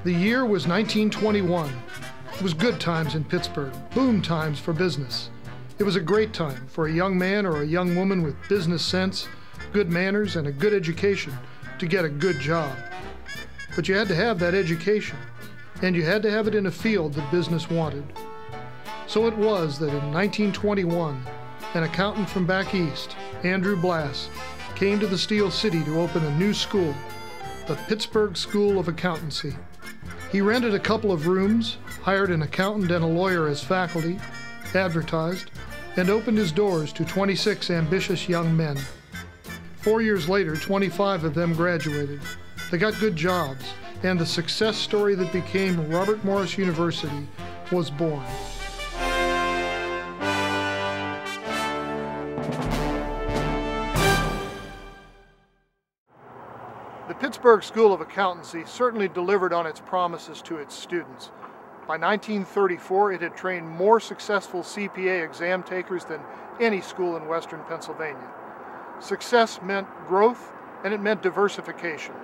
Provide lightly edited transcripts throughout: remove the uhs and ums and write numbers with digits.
The year was 1921. It was good times in Pittsburgh, boom times for business. It was a great time for a young man or a young woman with business sense, good manners, and a good education to get a good job. But you had to have that education, and you had to have it in a field that business wanted. So it was that in 1921, an accountant from back east, Andrew Blass, came to the Steel City to open a new school, the Pittsburgh School of Accountancy. He rented a couple of rooms, hired an accountant and a lawyer as faculty, advertised, and opened his doors to 26 ambitious young men. 4 years later, 25 of them graduated. They got good jobs, and the success story that became Robert Morris University was born. The Pittsburgh School of Accountancy certainly delivered on its promises to its students. By 1934, it had trained more successful CPA exam takers than any school in Western Pennsylvania. Success meant growth, and it meant diversification.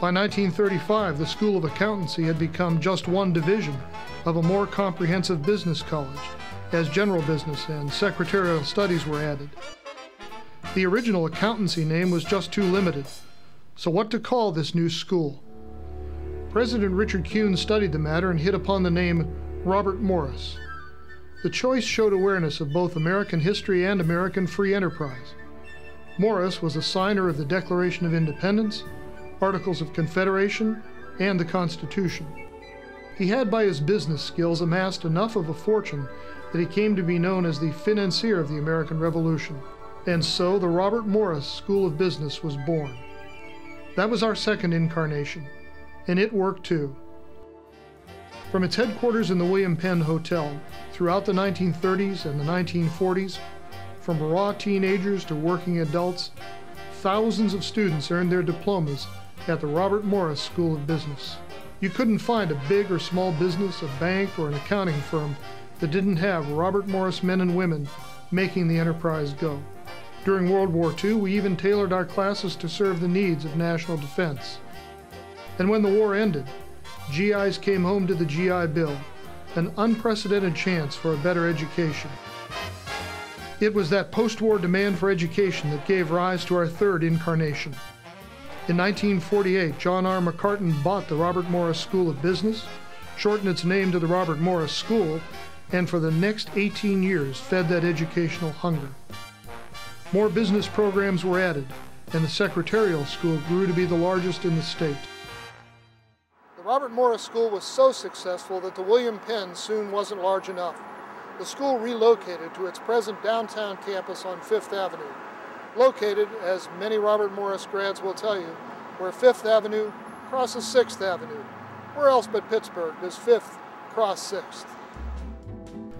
By 1935, the School of Accountancy had become just one division of a more comprehensive business college, as general business and secretarial studies were added. The original accountancy name was just too limited, so what to call this new school? President Richard Kuhn studied the matter and hit upon the name Robert Morris. The choice showed awareness of both American history and American free enterprise. Morris was a signer of the Declaration of Independence, Articles of Confederation, and the Constitution. He had by his business skills amassed enough of a fortune that he came to be known as the financier of the American Revolution. And so the Robert Morris School of Business was born. That was our second incarnation, and it worked too. From its headquarters in the William Penn Hotel, throughout the 1930s and the 1940s, from raw teenagers to working adults, thousands of students earned their diplomas at the Robert Morris School of Business. You couldn't find a big or small business, a bank, or an accounting firm that didn't have Robert Morris men and women making the enterprise go. During World War II, we even tailored our classes to serve the needs of national defense. And when the war ended, GIs came home to the GI Bill, an unprecedented chance for a better education. It was that post-war demand for education that gave rise to our third incarnation. In 1948, John R. McCartan bought the Robert Morris School of Business, shortened its name to the Robert Morris School, and for the next 18 years fed that educational hunger. More business programs were added, and the secretarial school grew to be the largest in the state. The Robert Morris School was so successful that the William Penn soon wasn't large enough. The school relocated to its present downtown campus on Fifth Avenue, located, as many Robert Morris grads will tell you, where Fifth Avenue crosses Sixth Avenue. Where else but Pittsburgh does Fifth cross Sixth?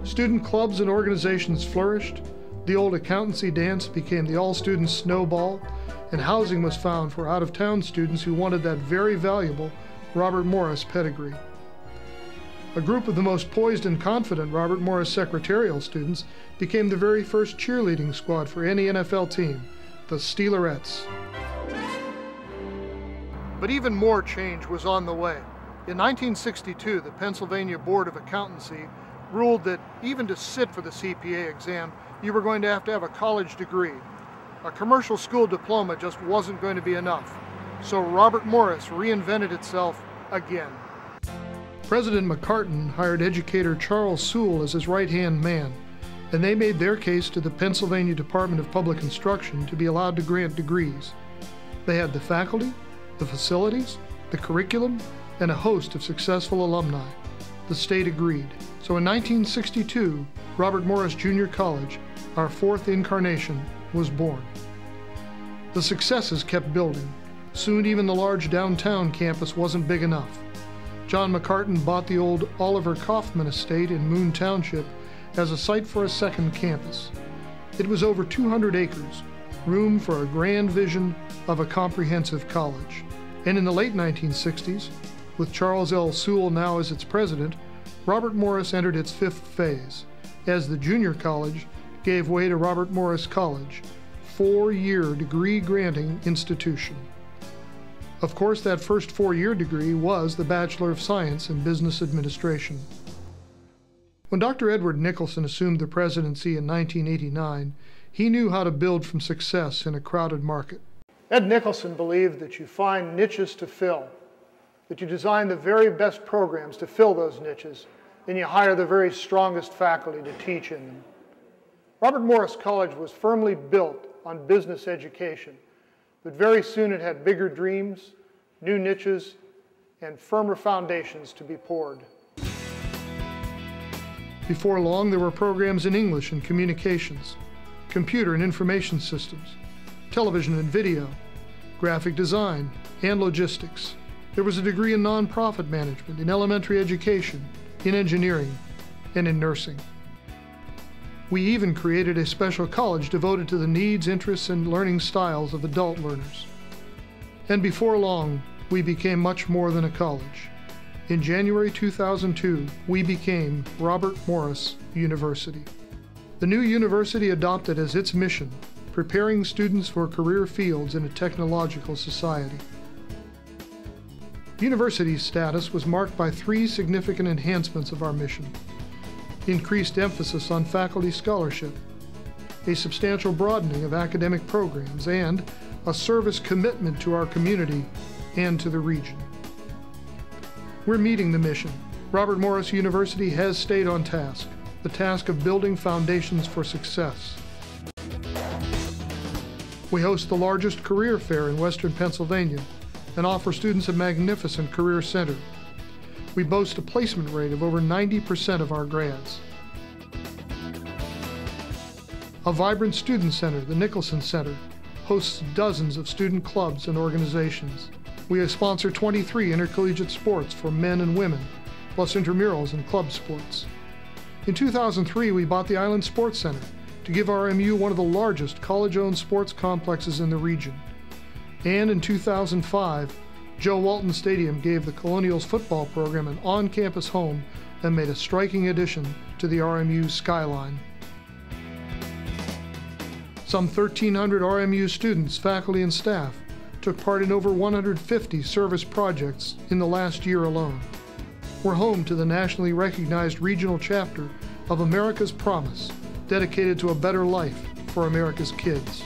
Student clubs and organizations flourished, the old accountancy dance became the all-student snowball, and housing was found for out-of-town students who wanted that very valuable Robert Morris pedigree. A group of the most poised and confident Robert Morris secretarial students became the very first cheerleading squad for any NFL team, the Steelerettes. But even more change was on the way. In 1962, the Pennsylvania Board of Accountancy ruled that even to sit for the CPA exam, you were going to have a college degree. A commercial school diploma just wasn't going to be enough. So Robert Morris reinvented itself again. President McCartan hired educator Charles Sewell as his right-hand man, and they made their case to the Pennsylvania Department of Public Instruction to be allowed to grant degrees. They had the faculty, the facilities, the curriculum, and a host of successful alumni. The state agreed. So in 1962, Robert Morris Junior College, our fourth incarnation, was born. The successes kept building. Soon even the large downtown campus wasn't big enough. John McCartan bought the old Oliver Kaufman estate in Moon Township as a site for a second campus. It was over 200 acres, room for a grand vision of a comprehensive college. And in the late 1960s, with Charles L. Sewell now as its president, Robert Morris entered its fifth phase, as the junior college gave way to Robert Morris College, 4-year degree-granting institution. Of course, that first 4-year degree was the Bachelor of Science in Business Administration. When Dr. Edward Nicholson assumed the presidency in 1989, he knew how to build from success in a crowded market. Ed Nicholson believed that you find niches to fill, that you design the very best programs to fill those niches, and you hire the very strongest faculty to teach in them. Robert Morris College was firmly built on business education, but very soon it had bigger dreams, new niches, and firmer foundations to be poured. Before long, there were programs in English and communications, computer and information systems, television and video, graphic design, and logistics. There was a degree in nonprofit management, in elementary education, in engineering, and in nursing. We even created a special college devoted to the needs, interests, and learning styles of adult learners. And before long, we became much more than a college. In January 2002, we became Robert Morris University. The new university adopted as its mission, preparing students for career fields in a technological society. University status was marked by 3 significant enhancements of our mission: increased emphasis on faculty scholarship, a substantial broadening of academic programs, and a service commitment to our community and to the region. We're meeting the mission. Robert Morris University has stayed on task, the task of building foundations for success. We host the largest career fair in Western Pennsylvania and offer students a magnificent career center. We boast a placement rate of over 90% of our grads. A vibrant student center, the Nicholson Center, hosts dozens of student clubs and organizations. We sponsor 23 intercollegiate sports for men and women, plus intramurals and club sports. In 2003, we bought the Island Sports Center to give RMU one of the largest college-owned sports complexes in the region. And in 2005, Joe Walton Stadium gave the Colonials football program an on-campus home and made a striking addition to the RMU skyline. Some 1,300 RMU students, faculty, and staff took part in over 150 service projects in the last year alone. We're home to the nationally recognized regional chapter of America's Promise, dedicated to a better life for America's kids.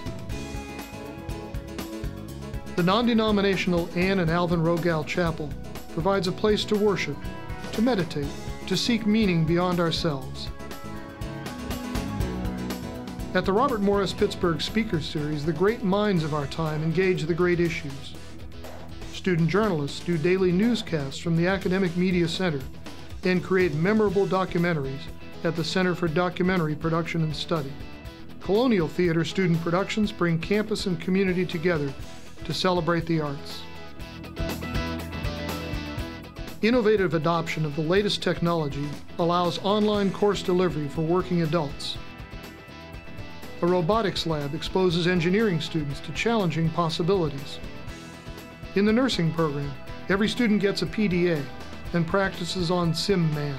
The non-denominational Anne and Alvin Rogal Chapel provides a place to worship, to meditate, to seek meaning beyond ourselves. At the Robert Morris Pittsburgh Speaker Series, the great minds of our time engage the great issues. Student journalists do daily newscasts from the Academic Media Center and create memorable documentaries at the Center for Documentary Production and Study. Colonial Theater student productions bring campus and community together to celebrate the arts. Innovative adoption of the latest technology allows online course delivery for working adults. A robotics lab exposes engineering students to challenging possibilities. In the nursing program, every student gets a PDA and practices on SimMan.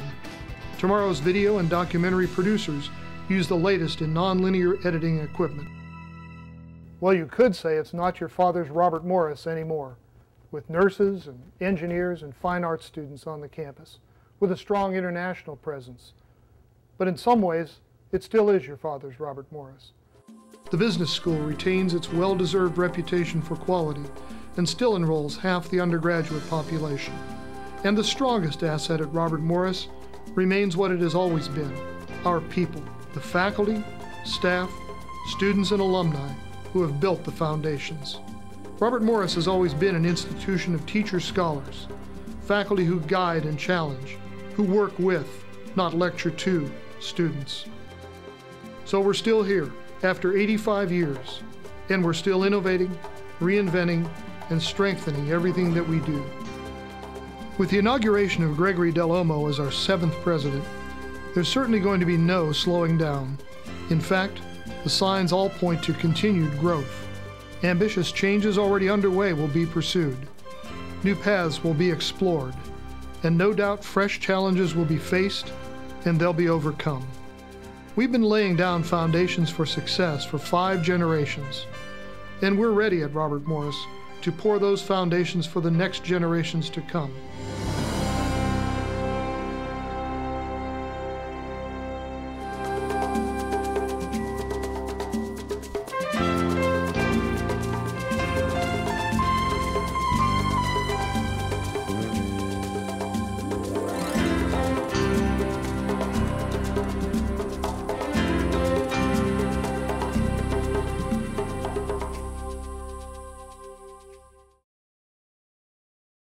Tomorrow's video and documentary producers use the latest in nonlinear editing equipment. Well, you could say it's not your father's Robert Morris anymore, with nurses and engineers and fine arts students on the campus, with a strong international presence. But in some ways, it still is your father's Robert Morris. The business school retains its well-deserved reputation for quality and still enrolls half the undergraduate population. And the strongest asset at Robert Morris remains what it has always been, our people, the faculty, staff, students, and alumni who have built the foundations. Robert Morris has always been an institution of teacher-scholars, faculty who guide and challenge, who work with, not lecture to, students. So we're still here, after 85 years, and we're still innovating, reinventing, and strengthening everything that we do. With the inauguration of Gregory Del Olmo as our 7th president, there's certainly going to be no slowing down. In fact, the signs all point to continued growth. Ambitious changes already underway will be pursued. New paths will be explored, and no doubt fresh challenges will be faced, and they'll be overcome. We've been laying down foundations for success for 5 generations, and we're ready at Robert Morris to pour those foundations for the next generations to come.